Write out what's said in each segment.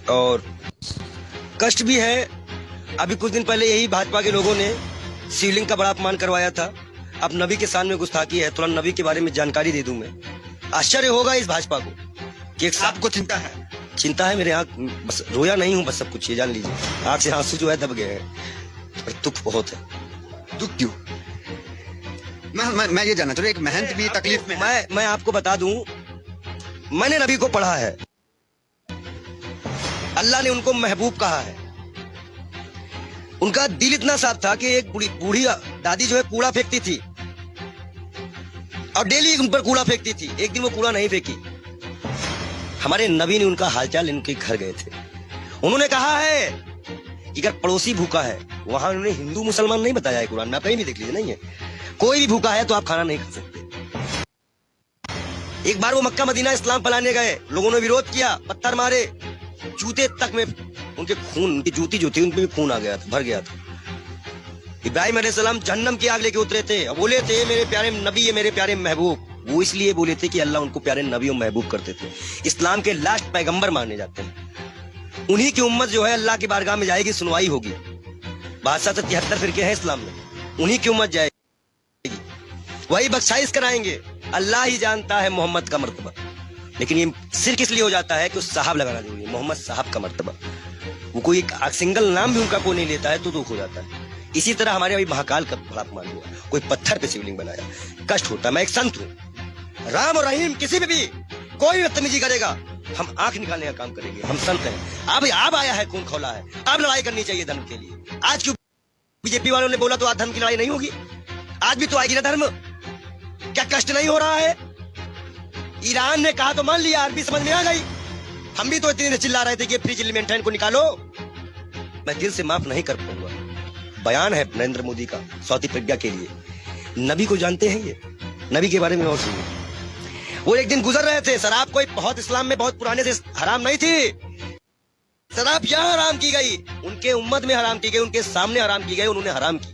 और कष्ट भी है। अभी कुछ दिन पहले यही भाजपा के लोगों ने शिवलिंग का बड़ा अपमान करवाया था। अब नबी के सामने गुस्ताखी है। थोड़ा नबी के बारे में जानकारी दे दूं मैं। आश्चर्य होगा इस भाजपा को कि एक आपको चिंता है? चिंता है मेरे आँख, बस रोया नहीं हूँ, बस सब कुछ ये जान लीजिए। आँख से आंसू जो है दब गए हैं, पर दुख बहुत है। दुख क्यों? मैं ये जानना चाह रहा हूं, एक महंत भी तकलीफ में है। मैं आपको बता दूं, मैंने नबी को पढ़ा है। अल्लाह ने उनको महबूब कहा है। उनका दिल इतना साफ था कि एक बूढ़ी दादी जो है कूड़ा फेंकती थी और डेली उन पर कूड़ा फेंकती थी। एक दिन वो कूड़ा नहीं फेंकी। हमारे नबी ने उनका हालचाल इनके घर गए थे। उन्होंने कहा है कि अगर पड़ोसी भूखा है, वहां उन्होंने हिंदू मुसलमान नहीं बताया है कुरान में, आप कहीं भी देख लीजिए, नहीं है। कोई भी भूखा है तो आप खाना नहीं खा सकते। एक बार वो मक्का मदीना इस्लाम फैलाने गए, लोगों ने विरोध किया, पत्थर मारे, जूते तक में उनके खून, उनकी जूती जो थी उनमें भी खून आ गया था, भर गया था। इब्राहिम अलैहिस्सलाम जहन्नम की आग लेके उतरे थे, बोले थे मेरे प्यारे नबी है, मेरे प्यारे महबूब। वो इसलिए बोले थे कि अल्लाह उनको प्यारे नबी और महबूब करते थे। इस्लाम के लास्ट पैगंबर माने जाते हैं। उन्हीं की उम्मत जो है अल्लाह की बारगाह में जाएगी, सुनवाई होगी। 72 फिरके हैं इस्लाम में, उन्हीं की उम्मत जाएगी, वही बख्शाइश कराएंगे। अल्लाह ही जानता है मोहम्मद का मर्तबा। लेकिन ये सिर्फ इसलिए हो जाता है कि उस साहब लगाना जरूरी है, मोहम्मद साहब का मर्तबा। वो कोई एक सिंगल नाम भी उनका कोई नहीं लेता है तो दुख हो जाता है। इसी तरह हमारे अभी महाकाल का बड़ा अपमान हुआ, कोई पत्थर पे शिवलिंग बनाया, कष्ट होता है। मैं एक संत हूँ, राम और रहीम किसी भी कोई बदतमीजी करेगा हम आंख निकालने का काम करेंगे। हम संत हैं। अब आया है, खून खौला है, अब लड़ाई करनी चाहिए धर्म के लिए। आज क्यों बीजेपी वालों ने बोला तो आज धर्म की लड़ाई नहीं होगी? आज भी तो आएगी ना धर्म। क्या कष्ट नहीं हो रहा है? ईरान ने कहा तो मान लिया, अरबी समझ में आ गई। हम भी तो इतनी देर चिल्ला रहे थे कि फ्रीज एलिमेंट को निकालो। मैं दिल से माफ नहीं कर पाऊंगा। बयान है नरेंद्र मोदी का सौती प्रज्ञा के लिए। नबी को जानते हैं ये? नबी के बारे में और सुनिए। वो एक दिन गुजर रहे थे, शराब कोई बहुत इस्लाम में बहुत पुराने से हराम नहीं थी। शराब यहाँ हराम की गई, उनके उम्मत में हराम की गई, उनके सामने हराम की गई, उन्होंने हराम की।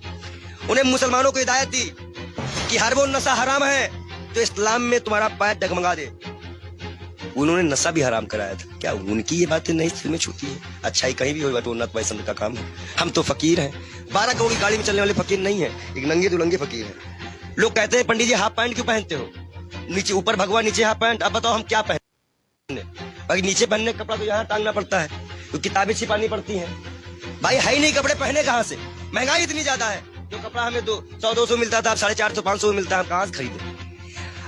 उन्हें मुसलमानों को हिदायत दी कि हर वो नशा हराम है तो इस्लाम में तुम्हारा पैर डगमगा दे। उन्होंने नशा भी हराम कराया था। क्या उनकी ये बातें नहीं दिल में छूती है? अच्छाई कहीं भी हो तो उन्नत भाई समझ का काम है। हम तो फकीर हैं, 12 करोड़ की गाड़ी में चलने वाले फकीर नहीं है, एक नंगे दुलंगे फकीर हैं। लोग कहते हैं पंडित जी हाफ पैंट क्यों पहनते हो? नीचे ऊपर भगवा, नीचे हाफ पैंट। अब बताओ हम क्या पहने? अगर नीचे पहनने का कपड़ा तो यहाँ टांगना पड़ता है, तो किताबें छिपानी पड़ती हैं। भाई है ही नहीं कपड़े, पहने कहाँ से? महंगाई इतनी ज्यादा है, जो कपड़ा हमें 100-200 मिलता था अब 450-500 में मिलता है, हम कहाँ से खरीदे?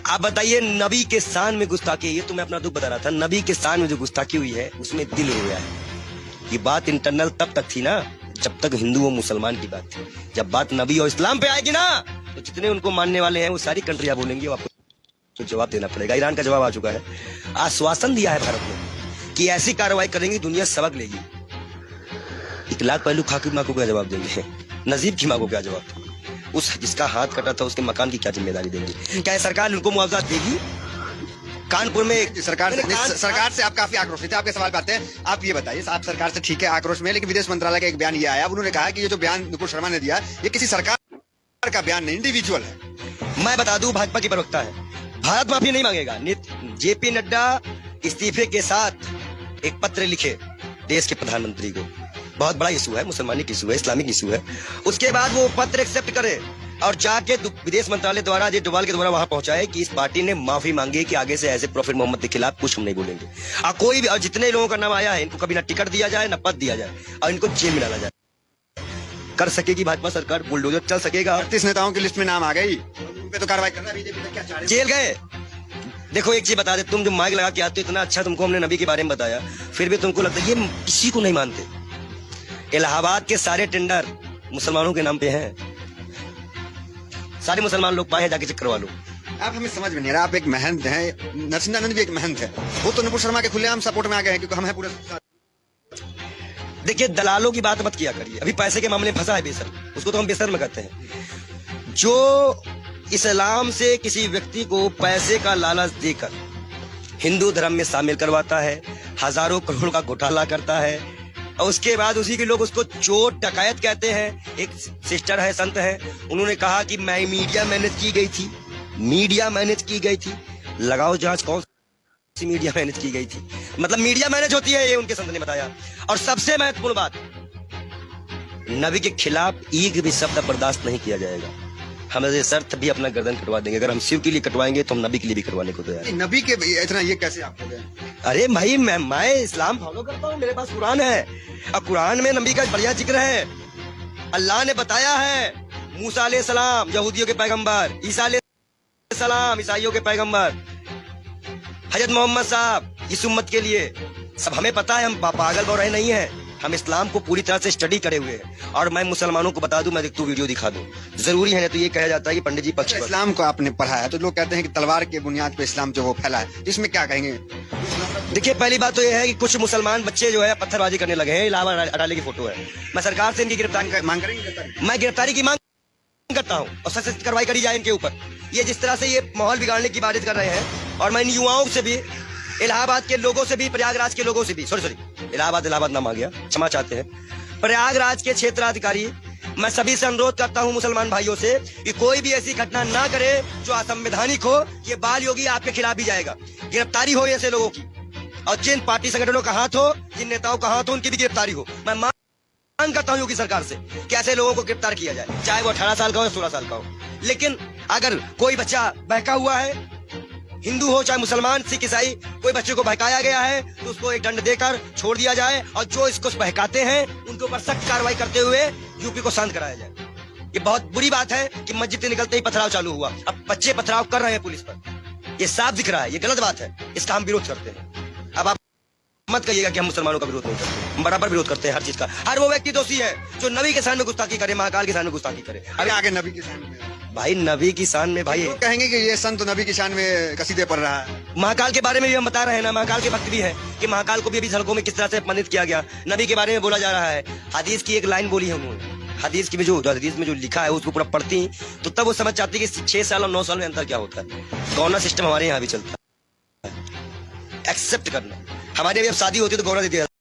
आप बताइए, नबी के शान में गुस्ताखी। ये तो मैं अपना दुख बता रहा था। नबी के शान में जो गुस्ताखी हुई है उसमें दिल रोया है। ये बात इंटरनल तब तक थी ना जब तक हिंदू और मुसलमान की बात थी। जब बात नबी और इस्लाम पे आएगी ना तो जितने उनको मानने वाले हैं वो सारी कंट्रियां बोलेंगी, आपको तो जवाब देना पड़ेगा। ईरान का जवाब आ चुका है। आश्वासन दिया है भारत ने कि ऐसी कार्रवाई करेंगी दुनिया सबक लेगी। 1 लाख पहलू खा की माँ को क्या जवाब देंगे? नजीब की माँ को क्या जवाब देंगे? उस जिसका हाथ कटा था उसके मकान की क्या जिम्मेदारी देंगे? क्या सरकार उनको मुआवजा देगी? कानपुर में सरकार से आप काफी आक्रोशित है। आपके सवाल पे आते हैं। आप ये बताइए, आप सरकार से ठीक है आक्रोश में, लेकिन विदेश मंत्रालय का एक बयान ये आया, उन्होंने कहा कि ये जो बयान नुपुर शर्मा ने दिया ये किसी सरकार का बयान नहीं, इंडिविजुअल है। मैं बता दूं, भाजपा की प्रवक्ता है, भारत माफी नहीं मांगेगा। जेपी नड्डा इस्तीफे के साथ एक पत्र लिखे देश के प्रधानमंत्री को। बहुत बड़ा इशू है, मुसलमानिक इशू है, इस्लामिक इशू है। उसके बाद वो पत्र एक्सेप्ट करे और जाके विदेश मंत्रालय द्वारा अजय डोभाल के द्वारा वहां पहुंचाए कि इस पार्टी ने माफी मांगी कि आगे से ऐसे प्रॉफिट मोहम्मद के खिलाफ कुछ हम नहीं बोलेंगे। और कोई भी, और जितने लोगों का नाम आया है इनको कभी ना टिकट दिया जाए ना पद दिया जाए और इनको जेल में डाला जाए। कर सकेगी भाजपा सरकार, बुलडोजर चल सकेगा। 38 नेताओं की लिस्ट में नाम आ गई, उन पे तो कार्रवाई करना बीजेपी क्या चाह रही है? जेल गए। देखो एक चीज बता दे, तुम जो माइक लगा के आते हो, इतना अच्छा तुमको हमने नबी के बारे में बताया, फिर भी तुमको लगता है ये किसी को नहीं मानते। इलाहाबाद के सारे टेंडर मुसलमानों के नाम पे हैं। सारे मुसलमान लोग पाए, जाके चेक करवा लो। आप हमें समझ में नहीं रहा। आप एक महंत हैं, नरसिंहानंद भी एक महंत है, वो तो नुपुर शर्मा के खुलेआम सपोर्ट में आ गए हैं क्योंकि हम हैं पूरे। देखिए दलालों की बात मत किया करिए। अभी पैसे के मामले में फंसा है बेसर, उसको तो हम बेसर में कहते हैं। जो इस्लाम से किसी व्यक्ति को पैसे का लालच देकर हिंदू धर्म में शामिल करवाता है, हजारों करोड़ का घोटाला करता है, और उसके बाद उसी के लोग उसको चोर डकैत कहते हैं। एक सिस्टर है, संत है, उन्होंने कहा कि मैं मीडिया मैनेज की गई थी, मीडिया मैनेज की गई थी। लगाओ जांच कौन सी मीडिया मैनेज की गई थी। मतलब मीडिया मैनेज होती है, ये उनके संत ने बताया। और सबसे महत्वपूर्ण बात, नबी के खिलाफ एक भी शब्द बर्दाश्त नहीं किया जाएगा। हम ऐसे शर्त भी अपना गर्दन कटवा देंगे, अगर हम शिव के लिए कटवाएंगे तो हम नबी के लिए भी करवाने को तैयार हैं। नबी के इतना ये कैसे आप हो गए? अरे भाई मैं इस्लाम फॉलो करता हूँ, मेरे पास कुरान है और कुरान में नबी का बढ़िया जिक्र है। अल्लाह ने बताया है, मूसा अलैहिस्सलाम यहूदियों के पैगंबर, ईसा अलैहिस्सलाम ईसाइयों के पैगंबर, हजरत मोहम्मद साहब इस उम्मत के लिए। सब हमें पता है, हम पागल बौरे नहीं है, हम इस्लाम को पूरी तरह से स्टडी करे हुए हैं। और मैं मुसलमानों को बता दूं, मैं तू वीडियो दिखा दूं, जरूरी है ना। तो ये कहा जाता है कि पंडित जी पक्ष पर। इस्लाम को आपने पढ़ा है तो लोग कहते हैं कि तलवार के बुनियाद पे इस्लाम जो वो फैला है, इसमें क्या कहेंगे? देखिए, पहली बात तो ये है कि कुछ मुसलमान बच्चे जो है पत्थरबाजी करने लगे हैं। इलाहाबाद अटाले की फोटो है। मैं सरकार से इनकी गिरफ्तारी मांग करेंगे? मैं गिरफ्तारी की मांग करता हूँ और सख्त कार्रवाई करी जाए इनके ऊपर। ये जिस तरह से ये माहौल बिगाड़ने की बात कर रहे हैं, और मैं इन युवाओं से भी, इलाहाबाद के लोगों से भी, प्रयागराज के लोगों से भी, सॉरी इलाहाबाद नाम आ गया, क्षमा चाहते हैं, प्रयागराज के क्षेत्राधिकारी, मैं सभी से अनुरोध करता हूं मुसलमान भाइयों से कि कोई भी ऐसी घटना ना करे जो असंवैधानिक हो। ये बाल योगी आपके खिलाफ भी जाएगा, गिरफ्तारी हो ऐसे लोगों की, और जिन पार्टी संगठनों का हाथ हो, जिन नेताओं का हाथ हो, उनकी भी गिरफ्तारी हो। मैं मांग करता हूं योगी सरकार से कि ऐसे लोगों को गिरफ्तार किया जाए, चाहे वो 18 साल का हो या 16 साल का हो। लेकिन अगर कोई बच्चा बहका हुआ है, हिंदू हो चाहे मुसलमान, सिख, ईसाई, कोई बच्चे को बहकाया गया है तो उसको एक दंड देकर छोड़ दिया जाए, और जो इसको बहकाते हैं उनके ऊपर सख्त कार्रवाई करते हुए यूपी को शांत कराया जाए। ये बहुत बुरी बात है कि मस्जिद से निकलते ही पथराव चालू हुआ, अब बच्चे पथराव कर रहे हैं पुलिस पर, ये साफ दिख रहा है, ये गलत बात है, इसका हम विरोध करते हैं। अब आप मत कहिएगा कि हम मुसलमानों का विरोध नहीं करते, हम बराबर विरोध करते हैं हर चीज का। हर वो व्यक्ति दोषी है जो नबी के सामने गुस्ताखी करे, महाकाल के सामने गुस्ताखी करे। अरे आगे नबी की शान में भाई नबी की शान में भाई लोग कहेंगे कि ये संत नबी की शान में कसीदे पढ़ रहा है। महाकाल के बारे में भी हम बता रहे हैं ना, महाकाल के भक्त भी है कि महाकाल को भी अभी सड़कों में किस तरह से अपमानित किया गया। नबी के बारे में बोला जा रहा है, हदीस की एक लाइन बोली है उन्होंने, हदीस की जो हदीस में जो लिखा है उसको पूरा पढ़ती तो तब वो समझ जाती कि 6 साल और 9 साल में अंतर क्या होता है। गौना सिस्टम हमारे यहाँ भी चलता है, एक्सेप्ट करना। हमारे अभी अब शादी होती है तो गौना दे दिया